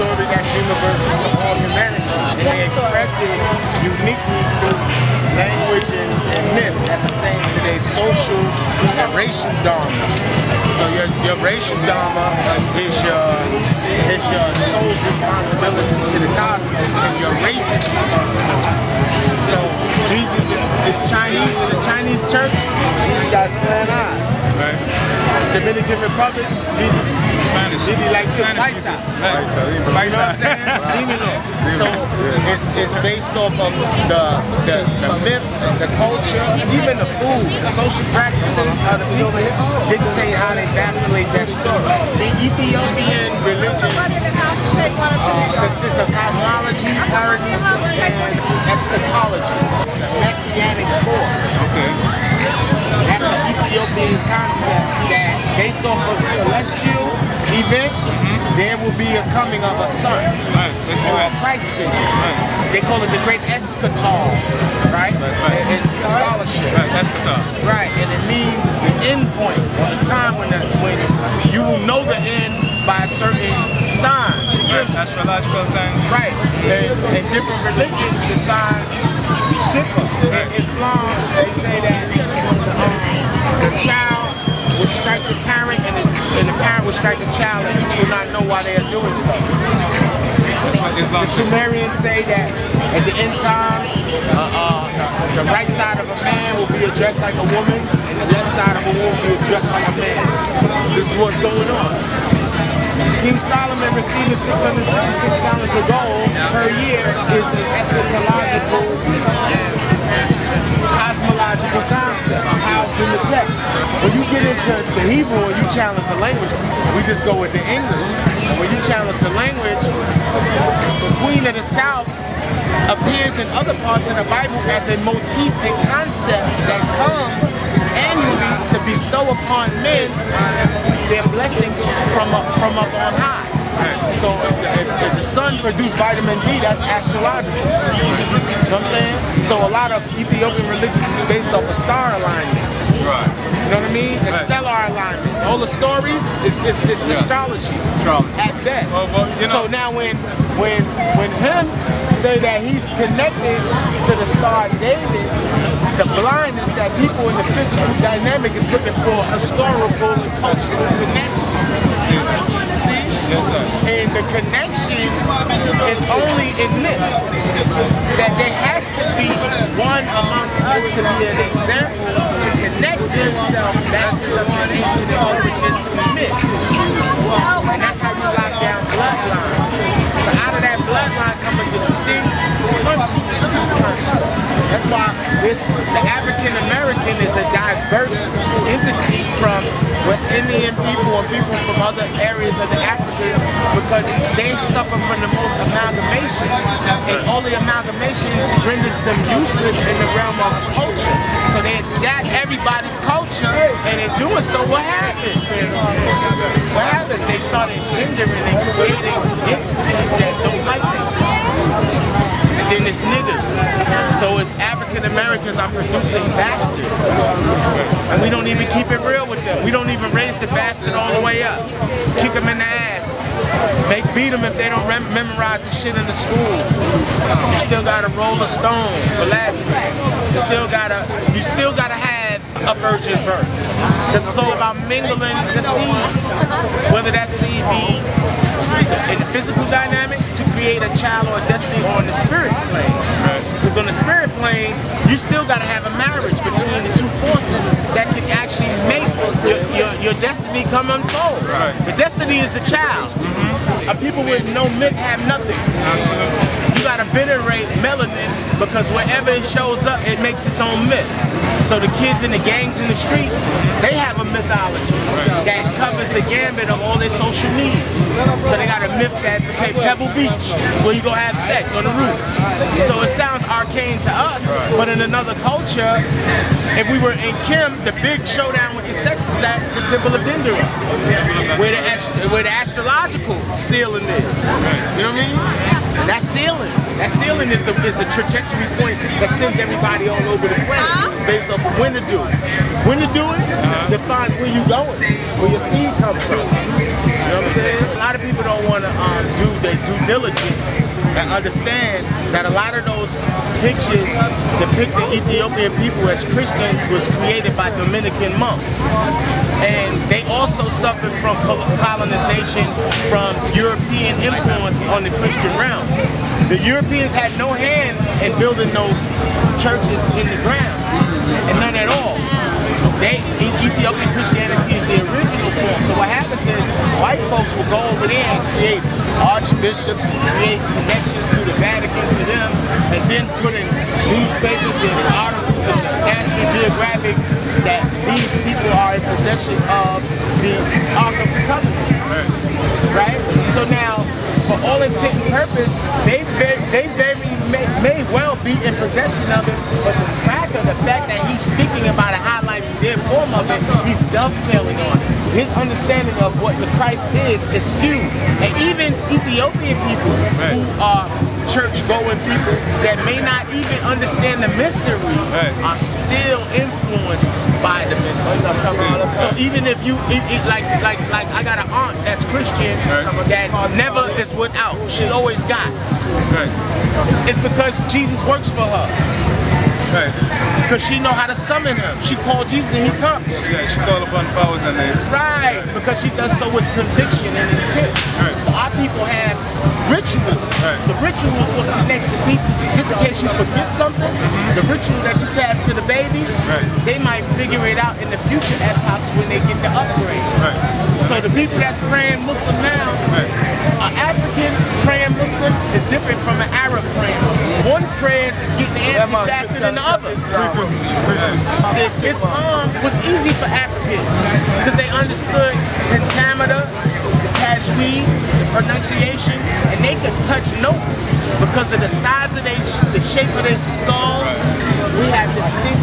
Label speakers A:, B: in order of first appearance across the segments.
A: story that's universal to all humanity, and they express it uniquely through language and myth that pertain to their social and racial dharma. So your racial dharma is your soul's responsibility to the cosmos, and your race's responsibility. So Jesus is Chinese in the Chinese church. Jesus got slant eyes. Right. Dominican Republic, Jesus did he like this paisa. Right. You know what I'm saying? So it's based off of the myth, the culture, even the food, the social practices of the people dictate how they vacillate that story. The Ethiopian religion consists of cosmology, paradoxes, and eschatology, the messianic force. Okay. That's an Ethiopian concept that, based off of celestial events, there will be a coming of a son, or a Christ figure. They call it the great eschaton, right? In scholarship. Eschaton. Right, and it means the end point, or the time when you will know the end by a certain sign. Astrological signs. Right. In different religions, the signs differ. In Islam, they say that the child will strike the parent, and the parent will strike the child, and each will not know why they are doing so. The Sumerians say that at the end times, the right side of a man will be addressed like a woman, and the left side of a woman will be addressed like a man. This is what's going on. King Solomon receiving 666 talents of gold per year is an eschatological, cosmological concept housed in the text. When you get into the Hebrew and you challenge the language, we just go with the English. When you challenge the language, the Queen of the South appears in other parts of the Bible as a motif and concept that comes annually to bestow upon men their blessings from up on high. So if the sun produced vitamin D, that's astrological. You know what I'm saying? So a lot of Ethiopian religions is based off of star alignments. Right. You know what I mean? The stellar alignments. All the stories is astrology at best. So now when him say that he's connected to the star David, the blindness that people in the physical dynamic is looking for historical and cultural connection. See? Yes, sir. And the connection is only in this, that there has to be one amongst us to be an example to connect himself back to some ancient origin myth. And that's how you lock down bloodline. So out of that bloodline come a distinct consciousness. That's why the African American is a diverse entity from West Indian people or people from other areas of the Africans, because they suffer from the most amalgamation, and all the amalgamation renders them useless in the realm of culture. So they adapt everybody's culture, and in doing so, what happens? What happens? They start engendering and creating entities that don't like themselves. And then it's niggas. So it's African Americans are producing bastards. And we don't even keep it real with them. We don't even raise the bastard all the way up. Kick them in the ass. Beat them if they don't memorize the shit in the school. You still gotta roll a stone for Lazarus. You still gotta have a virgin birth. Because it's all about mingling the seeds. Whether that seed be in the physical dynamic to create a child or a destiny, or on the spirit plane. Because on the spirit plane, you still got to have a marriage between the two forces that can actually make your destiny come unfold. The destiny is the child. People with no myth have nothing. You got to venerate melanin, because wherever it shows up, it makes its own myth. So the kids in the gangs in the streets, they have a mythology that covers the gambit of all their social needs. So they got a myth that take Pebble Beach, it's where you go have sex on the roof. So it sounds arcane to us, but in another culture, if we were in Kim, the big showdown with the sex is at the Temple of Dendera, where the astrological ceiling is. You know what I mean? And that ceiling is the trajectory point that sends everybody all over the planet. It's based off of when to do it. When to do it defines where you going, where your seed comes from. You know what I'm saying? A lot of people don't want to do their due diligence and understand that a lot of those pictures depicting Ethiopian people as Christians was created by Dominican monks. And they also suffered from colonization from European influence on the Christian realm. The Europeans had no hand in building those churches in the ground, and none at all. Ethiopian Christianity is the original form. So what happens is white folks will go over there and create archbishops and create connections through the Vatican to them, and then put in newspapers and articles in National Geographic that these people are in possession of the Ark of the Covenant. Right? So now, for all intent and purpose, they may well be in possession of it, but the fact that he's speaking about a highlighting their form of it, he's dovetailing on it. His understanding of what the Christ is skewed. And even Ethiopian people who are church-going people that may not even understand the mystery are still influenced by the mystery. So even if you, like I got an aunt that's Christian that never is without, she always got. It's because Jesus works for her. Because she know how to summon him. She called Jesus and he comes.
B: Yeah, she called upon powers and names.
A: Right, because she does so with conviction and intent. So our people have rituals. The ritual is what connects the people. Just in case you forget something, the ritual that you pass to the baby, they might figure it out in the future epochs when they get the upgrade. So the people that's praying Muslim now, an African praying Muslim is different from an Arab praying Muslim. One prayer is getting the answer faster than the other. Islam was easy for Africans because they understood pentameter, the tajweed, the pronunciation, and they could touch notes because of the size of the shape of their skulls. We have distinct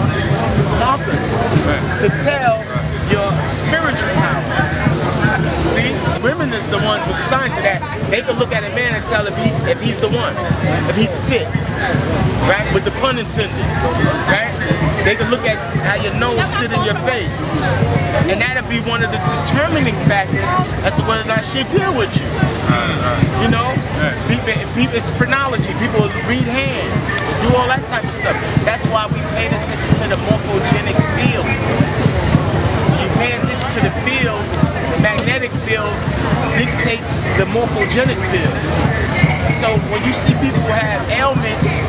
A: markers to tell your spiritual power. See, women is the ones with the signs of that. They can look at a man and tell if he's the one, if he's fit, right? With the pun intended, right? They can look at how your nose sit in your face, and that'll be one of the determining factors as to whether or not she'll deal with you. You know, it's phrenology. People read hands, do all that type of stuff. That's why we paid attention to the morphogenic field. You pay attention to the field. The magnetic field dictates the morphogenic field. So when you see people have ailments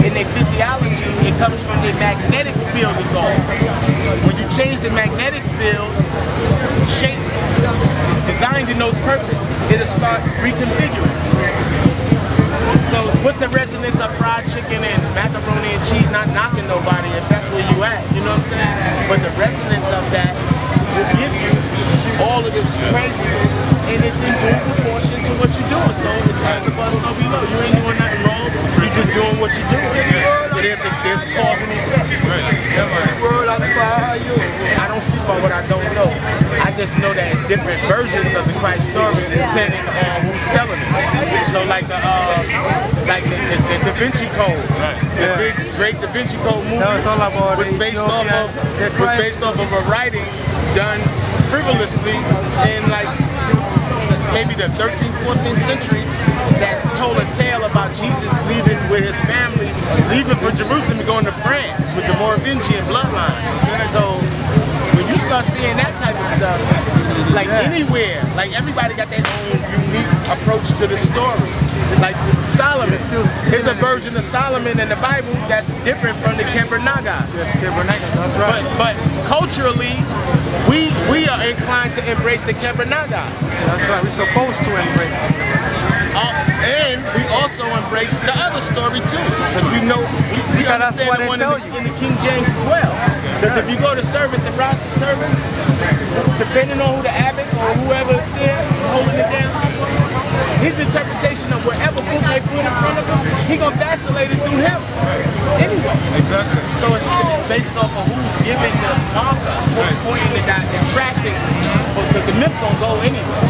A: in their physiology, it comes from the magnetic field is off. When you change the magnetic field, shape, design denotes purpose, it'll start reconfiguring. So what's the resonance of fried chicken and macaroni and cheese? Not knocking nobody if that's where you at, you know what I'm saying? But the resonance of that will give you all of this craziness, and it's in due proportion to what you're doing. So it's as above, so below. You ain't doing nothing wrong, you're just doing what you're doing. So there's a cause and effect. I don't speak about what I don't know. I just know that it's different versions of the Christ story depending on who's telling it. So like the Da Vinci Code, the big great Da Vinci Code movie was based off of a writing done frivolously in like maybe the 13th, 14th century that told a tale about Jesus leaving with his family, leaving for Jerusalem and going to France with the Merovingian bloodline. So when you start seeing that type of stuff, like anywhere, like everybody got their own unique approach to the story. Like Solomon, there's a version of Solomon in the Bible that's different from the Keber Nagas.
C: Yes, Keber Nagas, that's right.
A: But culturally, we are inclined to embrace the Keber Nagas.
C: That's right, we're supposed to embrace it.
A: And we also embrace the other story too, because we know we understand the one in the King James as well. Because if you go to service and browse the service, depending on who the abbot or whoever is there holding it down, his interpretation of whatever book they put in front of him, he gonna vacillate it through him. Anyway.
B: Exactly.
A: So it's based off of who's giving the marker, who's pointing it out and tracking, because the myth gonna go anyway.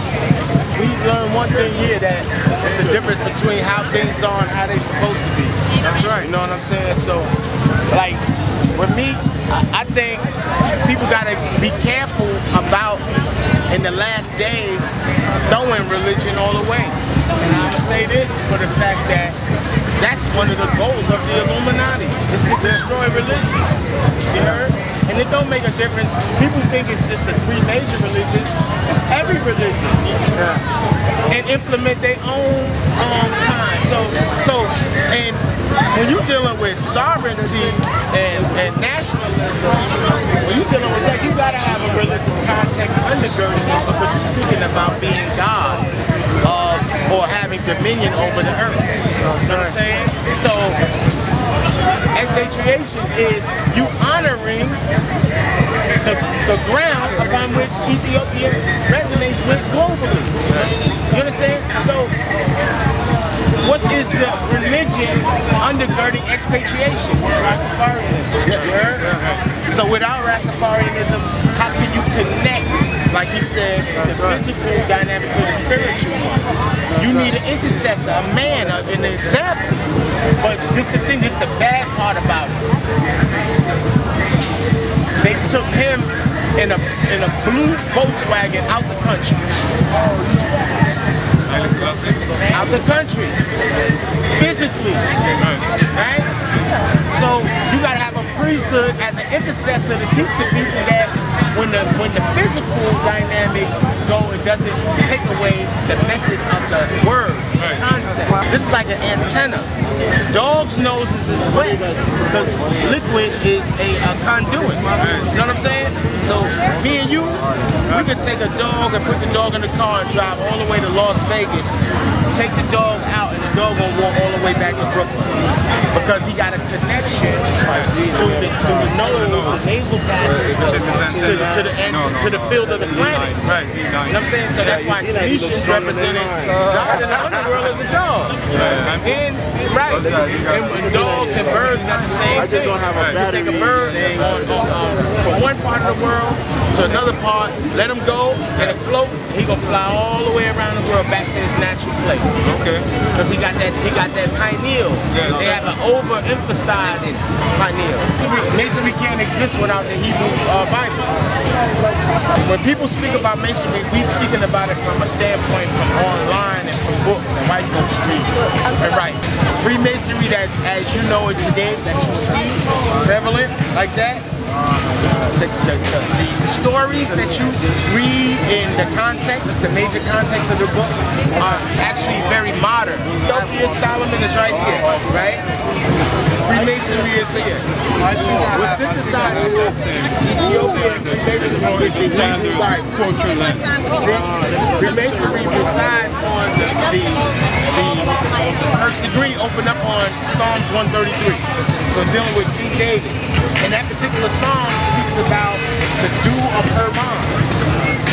A: We learned one thing here, that it's the difference between how things are and how they're supposed to be.
C: That's right.
A: You know what I'm saying? So, like, with me, I think people gotta be careful about, in the last days, throwing religion all away. And I'm gonna say this for the fact that that's one of the goals of the Illuminati, is to destroy religion. You heard? And it don't make a difference. People think it's just the three major religions. It's every religion. And implement their own kind. And when you're dealing with sovereignty and nationalism, when you're dealing with that, you gotta have a religious context undergirding it, because you're speaking about being God or having dominion over the earth. You know what I'm saying? So expatriation is you honoring the ground upon which Ethiopia resonates with globally. You understand? So what is the religion undergirding expatriation? It's Rastafarianism. You heard? So without Rastafarianism, how can you connect, like he said, the physical dynamic to the spiritual one? You need an intercessor, a man, an example. But this the thing, this the bad part about it. They took him in a blue Volkswagen out the country. Out the country. Physically. Right? So you gotta have a priesthood as an intercessor to teach the people that when the physical dynamic it doesn't take away the message of the word, concept. This is like an antenna. Dogs' noses is wet because liquid is a conduit. You know what I'm saying? So me and you, we could take a dog and put the dog in the car and drive all the way to Las Vegas, take the dog out, and the dog gonna walk all the way back to Brooklyn because he got a connection through the nose, the nasal passage to the field of the planet. Right. You know what I'm saying? So that's why Phoenicians represented God in the underworld as a dog. And dogs and birds got the same thing. You take a bird from one part of the world to another part, let him go, and it float, he gonna fly all the way around the world back to his natural place. Okay. Because he got that pineal. Yes. They have an overemphasized pineal. Masonry can't exist without the Hebrew Bible. When people speak about Masonry, we speaking about it from a standpoint from online and from books that white folks read. And right. Freemasonry that as you know it today, that you see prevalent like that, the stories that you read in the context, the major context of the book, are actually very modern. Ethiopia, Solomon is right here, right? Freemasonry is here. What synthesizes Ethiopia and Freemasonry is the Hebrew Bible. Freemasonry resides on the first degree, open up on Psalms 133. So dealing with King David. And that particular song speaks about the dew of her mind.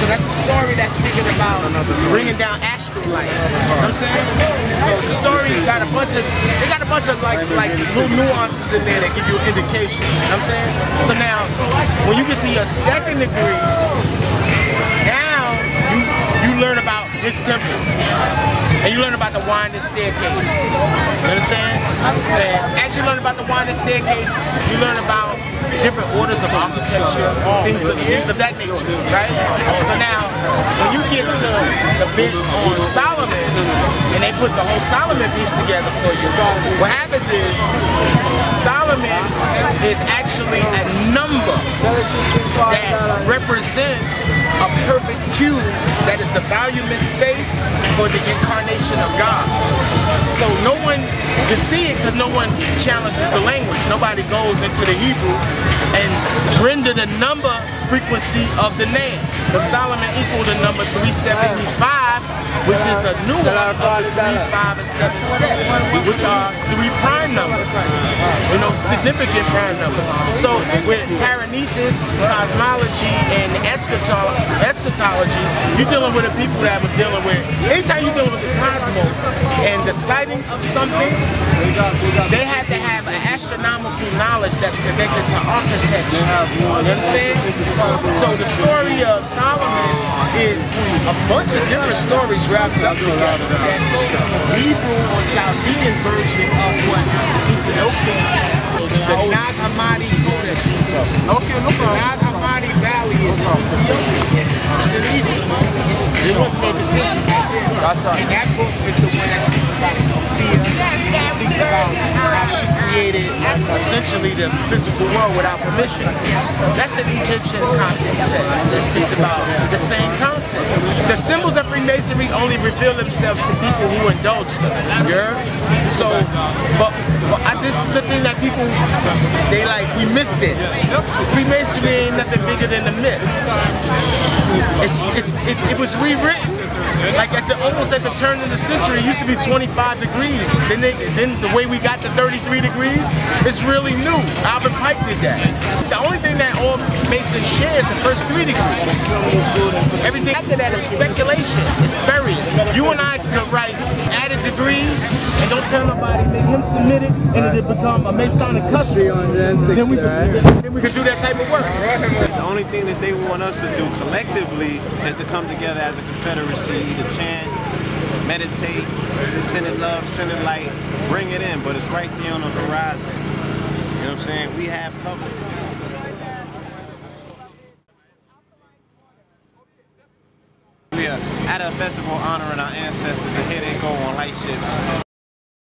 A: So that's a story that's speaking about bringing down astral light. You know what I'm saying? So the story got a bunch of like little nuances in there that give you an indication. You know what I'm saying? So now, when you get to your second degree, now you learn about this temple. And you learn about the winding staircase. You understand? And as you learn about the winding staircase, you learn about different orders of architecture, things of that nature, right? So now, when you get to the bit on Solomon, and they put the whole Solomon piece together for you, what happens is, Solomon is actually a number that represents a perfect cube that is the voluminous space for the incarnation of God. So no one can see it because no one challenges the language. Nobody goes into the Hebrew and render the number frequency of the name. But Solomon equaled the number 375, which is a nuance of the 3, 5, and 7 steps, which are 3 prime numbers. You know, significant prime numbers. So with paranesis, cosmology, and eschatology, you're dealing with a people that was dealing with, anytime you're dealing with the cosmos and the sighting of something, they had to have an astronomical knowledge that's connected to architecture. You understand? So the story of Solomon is a bunch of different stories wrapped up together. That's Hebrew or Chaldean version of what Ethiopians have. The Nag Hammadi Codex. Okay, no problem. The Nag Hammadi Valley is in Ethiopia. It's in Egypt. There was no distinction back there. And that book is the one that speaks about Sophia. It speaks about how she created essentially the physical world without permission. That's an Egyptian Coptic text that speaks about the same concept. The symbols of Freemasonry only reveal themselves to people who indulge them. You heard? So, but this is the thing that people, they like, we miss this. Freemasonry ain't nothing bigger than the myth. It was rewritten. Like almost at the turn of the century, it used to be 25 degrees. Then the way we got to 33 degrees, it's really new. Albert Pike did that. The only thing that all Masons share is the first 3 degrees. Everything after that is speculation. It's spurious. You and I could write added degrees and don't tell nobody, make him submit it, and it'll become a Masonic custom. Then we could do that type of work.
D: The only thing that they want us to do collectively is to come together as a confederacy, to chant, meditate, send it love, send it light, bring it in, but it's right there on the horizon. You know what I'm saying? We have cover. We are at a festival honoring our ancestors, and here they go on light ships,